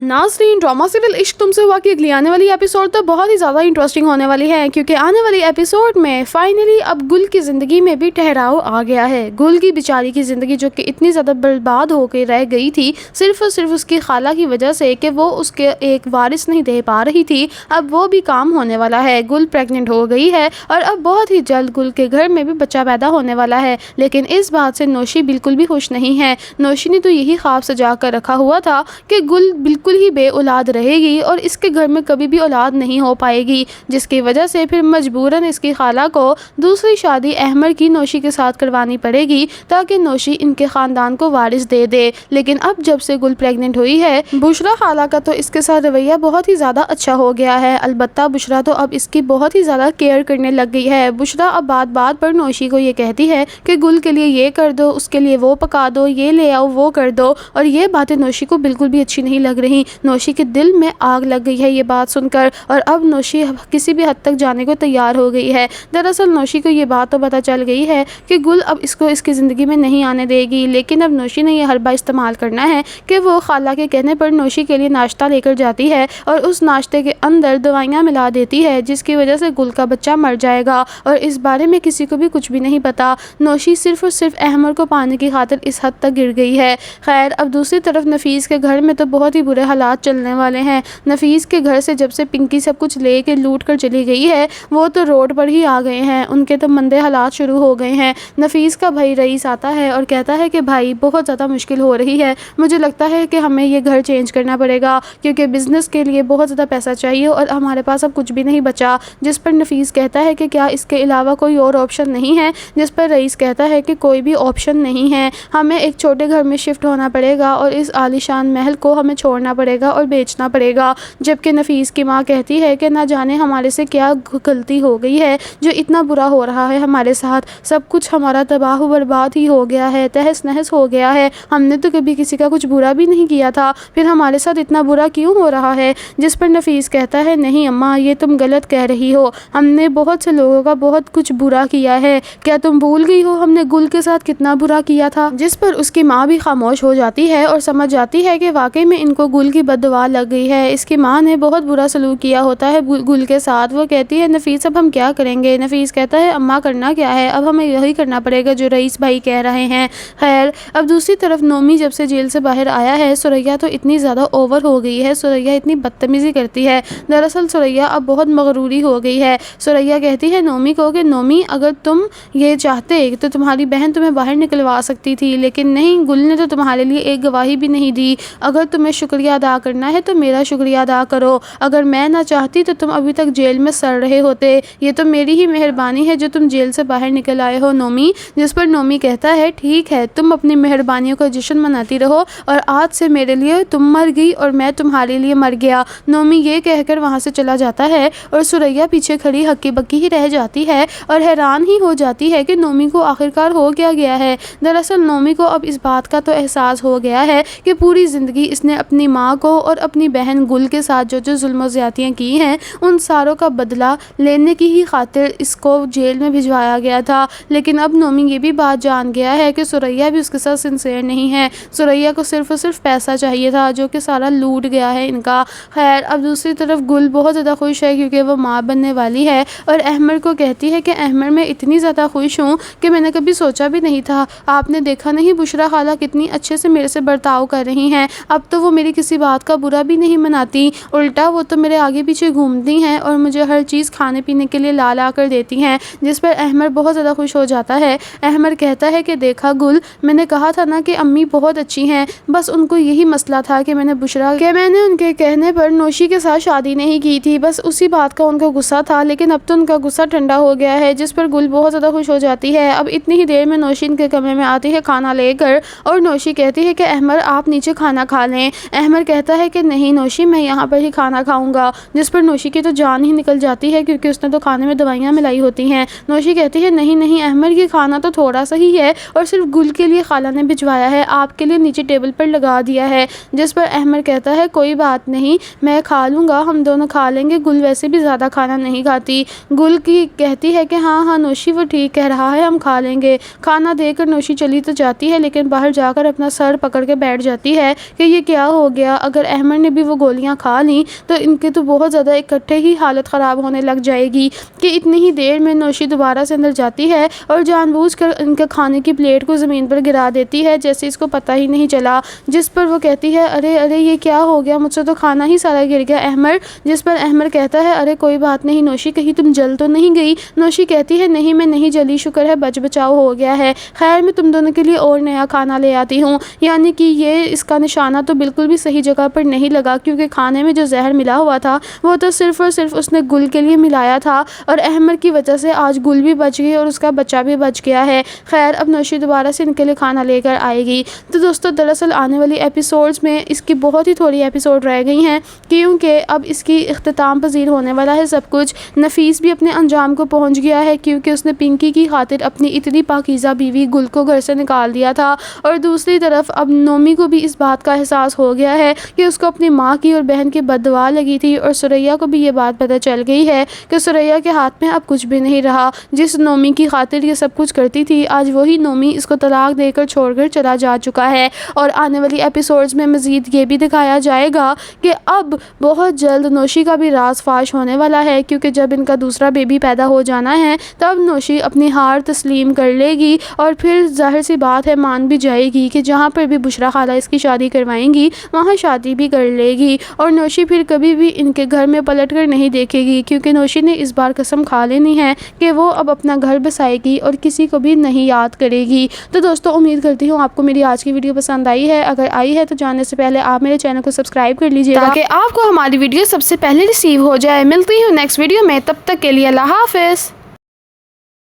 नाज़रीन, drama serial इश्क तुमसे हुआ की अगली आने वाली एपिसोड तो बहुत ही ज़्यादा इंटरेस्टिंग होने वाली है, क्योंकि आने वाली एपिसोड में फाइनली अब गुल की ज़िंदगी में भी ठहराव आ गया है। गुल की बेचारी की ज़िंदगी जो कि इतनी ज़्यादा बर्बाद होकर रह गई थी सिर्फ और सिर्फ उसकी खाला की वजह से कि वो उसके एक वारिस नहीं दे पा रही थी, अब वो भी काम होने वाला है। गुल प्रेग्नेंट हो गई है और अब बहुत ही जल्द गुल के घर में भी बच्चा पैदा होने वाला है। लेकिन इस बात से नौशी बिल्कुल भी खुश नहीं है। नौशी ने तो यही ख्वाब सजा कर रखा हुआ था कि गुल बिल्कुल ही बे औलाद रहेगी और इसके घर में कभी भी औलाद नहीं हो पाएगी, जिसकी वजह से फिर मजबूरन इसकी खाला को दूसरी शादी अहमर की नौशी के साथ करवानी पड़ेगी ताकि नौशी इनके ख़ानदान को वारिस दे दे। लेकिन अब जब से गुल प्रेग्नेंट हुई है, बुशरा खाला का तो इसके साथ रवैया बहुत ही ज़्यादा अच्छा हो गया है। अलबत्ता बुशरा तो अब इसकी बहुत ही ज़्यादा केयर करने लग गई है। बुशरा अब बात बात पर नौशी को ये कहती है कि गुल के लिए ये कर दो, उसके लिए वो पका दो, ये ले आओ, वो कर दो, और ये बातें नौशी को बिल्कुल भी अच्छी नहीं लग रही। नौशी के दिल में आग लग गई है ये बात सुनकर, और अब नौशी किसी भी हद तक जाने को तैयार हो गई है। दरअसल नौशी को ये बात तो पता चल गई है कि गुल अब इसको इसकी ज़िंदगी में नहीं आने देगी, लेकिन अब नौशी ने यह हरबा इस्तेमाल करना है कि वो खाला के कहने पर नौशी के लिए नाश्ता लेकर जाती है और उस नाश्ते के अंदर दवाइयाँ मिला देती है, जिसकी वजह से गुल का बच्चा मर जाएगा। और इस बारे में किसी को भी कुछ भी नहीं पता। नौशी सिर्फ और सिर्फ अहमर को पाने की खातिर इस हद तक गिर गई है। खैर, अब दूसरी तरफ नफीस के घर में तो बहुत ही बुरे हालात चलने वाले हैं। नफीस के घर से जब से पिंकी सब कुछ ले के लूट कर चली गई है, वो तो रोड पर ही आ गए हैं। उनके तो मंदे हालात शुरू हो गए हैं। नफीस का भाई रईस आता है और कहता है कि भाई बहुत ज़्यादा मुश्किल हो रही है, मुझे लगता है कि हमें ये घर चेंज करना पड़ेगा क्योंकि बिज़नेस के लिए बहुत ज़्यादा पैसा चाहिए और हमारे पास अब कुछ भी नहीं बचा। जिस पर नफीस कहता है कि क्या इसके अलावा कोई और ऑप्शन नहीं है, जिस पर रईस कहता है कि कोई भी ऑप्शन नहीं है, हमें एक छोटे घर में शिफ्ट होना पड़ेगा और इस आलीशान महल को हमें छोड़ना पड़ेगा और बेचना पड़ेगा। जबकि नफीस की माँ कहती है कि ना जाने हमारे से क्या गलती हो गई है जो इतना बुरा हो रहा है हमारे साथ, सब कुछ हमारा तबाह बर्बाद ही हो गया है, तहस नहस हो गया है, हमने तो कभी किसी का कुछ बुरा भी नहीं किया था, फिर हमारे साथ इतना बुरा क्यों हो रहा है। जिस पर नफीस कहता है नहीं अम्मा, ये तुम गलत कह रही हो, हमने बहुत से लोगों का बहुत कुछ बुरा किया है, क्या तुम भूल गई हो हमने गुल के साथ कितना बुरा किया था। जिस पर उसकी माँ भी खामोश हो जाती है और समझ जाती है कि वाकई में इनको गुल की बददुआ लग गई है। इसकी माँ ने बहुत बुरा सलूक किया होता है गुल के साथ। वो कहती है नफीस अब हम क्या करेंगे। नफीस कहता है अम्मा करना क्या है, अब हमें यही करना पड़ेगा जो रईस भाई कह रहे हैं। खैर, अब दूसरी तरफ नोमी जब से जेल से बाहर आया है, सुरैया तो इतनी ज़्यादा ओवर हो गई है, सुरैया इतनी बदतमीज़ी करती है। दरअसल सुरैया अब बहुत मगरूरी हो गई है। सुरैया कहती है नोमी को कि नोमी अगर तुम ये चाहते तो तुम्हारी बहन तुम्हें बाहर निकलवा सकती थी, लेकिन नहीं, गुल ने तो तुम्हारे लिए एक गवाही भी नहीं दी। अगर तुम्हें शुक्रिया अदा करना है तो मेरा शुक्रिया अदा करो, अगर मैं ना चाहती तो तुम अभी तक जेल में सड़ रहे होते, ये तो मेरी ही मेहरबानी है जो तुम जेल से बाहर निकल आए हो नोमी। जिस पर नोमी कहता है ठीक है, तुम अपनी मेहरबानियों का जश्न मनाती रहो और आज से मेरे लिए तुम मर गई और मैं तुम्हारे लिए मर गया। नोमी ये कहकर वहाँ से चला जाता है और सुरैया पीछे खड़ी हक्की बक्की ही रह जाती है और हैरान ही हो जाती है कि नोमी को आखिरकार हो क्या गया है। दरअसल नोमी को अब इस बात का तो एहसास हो गया है कि पूरी ज़िंदगी इसने अपनी माँ को और अपनी बहन गुल के साथ जो जो जुल्म ज़्यादतियाँ की हैं उन सारों का बदला लेने की ही खातिर इसको जेल में भिजवाया गया था। लेकिन अब नोमी ये भी बात जान गया है कि सुरैया भी उसके साथ सिंसेयर नहीं है, सुरैया को सिर्फ और सिर्फ पैसा चाहिए था जो कि सारा लूट गया है इनका। खैर, अब दूसरी तरफ गुल बहुत ज़्यादा खुश है क्योंकि वो माँ बनने वाली है और अहमर को कहती है कि अहमर मैं इतनी ज़्यादा खुश हूँ कि मैंने कभी सोचा भी नहीं था। आपने देखा नहीं बुशरा खाला कितनी अच्छे से मेरे से बर्ताव कर रही हैं, अब तो वो मेरी किसी बात का बुरा भी नहीं मनाती, उल्टा वो तो मेरे आगे पीछे घूमती हैं और मुझे हर चीज़ खाने पीने के लिए ला कर देती हैं। जिस पर अहमर बहुत ज़्यादा खुश हो जाता है। अहमर कहता है कि देखा गुल, मैंने कहा था ना कि अम्मी बहुत अच्छी हैं, बस उनको यही मसला था कि मैंने उनके कहने पर नौशी के साथ शादी नहीं की थी, बस उसी बात का उनको गुस्सा था, लेकिन अब तो उनका गुस्सा ठंडा हो गया है। जिस पर गुल बहुत ज़्यादा खुश हो जाती है। अब इतनी ही देर में नौशी इनके कमरे में आती है खाना लेकर और नौशी कहती है कि अहमर आप नीचे खाना खा लें। अहमर कहता है कि नहीं नौशी, मैं यहाँ पर ही खाना खाऊंगा। जिस पर नौशी की तो जान ही निकल जाती है क्योंकि उसने तो खाने में दवाइयाँ मिलाई होती हैं। नौशी कहती है नहीं नहीं अहमर, ये खाना तो थोड़ा सा ही है और सिर्फ गुल के लिए खाला ने भिजवाया है, आपके लिए नीचे टेबल पर लगा दिया है। जिस पर अहमर कहता है कोई बात नहीं, मैं खा लूँगा, हम दोनों खा लेंगे, गुल वैसे भी ज़्यादा खाना नहीं खाती। गुल की कहती है कि हाँ हाँ नौशी वो ठीक कह रहा है, हम खा लेंगे। खाना देकर नौशी चली तो जाती है लेकिन बाहर जाकर अपना सर पकड़ के बैठ जाती है कि ये क्या हो गया। گیا. اگر احمد نے بھی وہ گولیاں کھا لیں تو ان کے تو بہت زیادہ اکٹھے ہی حالت خراب ہونے لگ جائے گی کہ اتنی ہی دیر میں نوشی دوبارہ سے اندر جاتی ہے اور جان بوجھ کر ان کے کھانے کی پلیٹ کو زمین پر گرا دیتی ہے جیسے اس کو پتہ ہی نہیں چلا. جس پر وہ کہتی ہے ارے ارے یہ کیا ہو گیا, مجھ سے تو کھانا ہی سارا گر گیا احمد. جس پر احمد کہتا ہے ارے کوئی بات نہیں نوشی, کہیں تم جل تو نہیں گئی. نوشی کہتی ہے نہیں میں نہیں جلی, شکر ہے بچ بچاؤ ہو گیا ہے. خیر میں تم دونوں کے لیے اور نیا کھانا لے آتی ہوں. یعنی کہ یہ اس کا نشانہ تو بالکل بھی صحیح جگہ پر نہیں لگا کیونکہ کھانے میں جو زہر ملا ہوا تھا وہ تو صرف اور صرف اس نے گل کے لیے ملایا تھا اور احمد کی وجہ سے آج گل بھی بچ گئی اور اس کا بچہ بھی بچ گیا ہے. خیر اب نوشی دوبارہ سے ان کے لیے کھانا لے کر آئے گی. تو دوستوں دراصل آنے والی ایپیسوڈز میں اس کی بہت ہی تھوڑی ایپیسوڈ رہ گئی ہیں کیونکہ اب اس کی اختتام پذیر ہونے والا ہے سب کچھ. نفیس بھی اپنے انجام کو پہنچ گیا ہے کیونکہ اس نے پنکی کی خاطر اپنی اتنی پاکیزہ بیوی گل کو گھر سے نکال دیا تھا اور دوسری طرف اب نومی کو بھی اس بات کا احساس ہو گیا ہے کہ اس کو اپنی ماں کی اور بہن کی بد دعا لگی تھی اور سریا کو بھی یہ بات پتہ چل گئی ہے کہ سریا کے ہاتھ میں اب کچھ بھی نہیں رہا. جس نومی کی خاطر یہ سب کچھ کرتی تھی آج وہی نومی اس کو طلاق دے کر چھوڑ کر چلا جا چکا ہے. اور آنے والی ایپیسوڈز میں مزید یہ بھی دکھایا جائے گا کہ اب بہت جلد نوشی کا بھی راز فاش ہونے والا ہے کیونکہ جب ان کا دوسرا بیبی پیدا ہو جانا ہے تب نوشی اپنی ہار تسلیم کر لے گی اور پھر ظاہر سی بات ہے مان بھی جائے گی کہ جہاں پر بھی بشرا خالہ اس کی شادی کروائیں گی وہاں شادی بھی کر لے گی. اور نوشی پھر کبھی بھی ان کے گھر میں پلٹ کر نہیں دیکھے گی کیونکہ نوشی نے اس بار قسم کھا لینی ہے کہ وہ اب اپنا گھر بسائے گی اور کسی کو بھی نہیں یاد کرے گی. تو دوستوں امید کرتی ہوں آپ کو میری آج کی ویڈیو پسند آئی ہے. اگر آئی ہے تو جانے سے پہلے آپ میرے چینل کو سبسکرائب کر لیجیے تاکہ آپ کو ہماری ویڈیو سب سے پہلے ریسیو ہو جائے. ملتی ہوں نیکسٹ ویڈیو میں, تب تک کے لیے اللہ حافظ.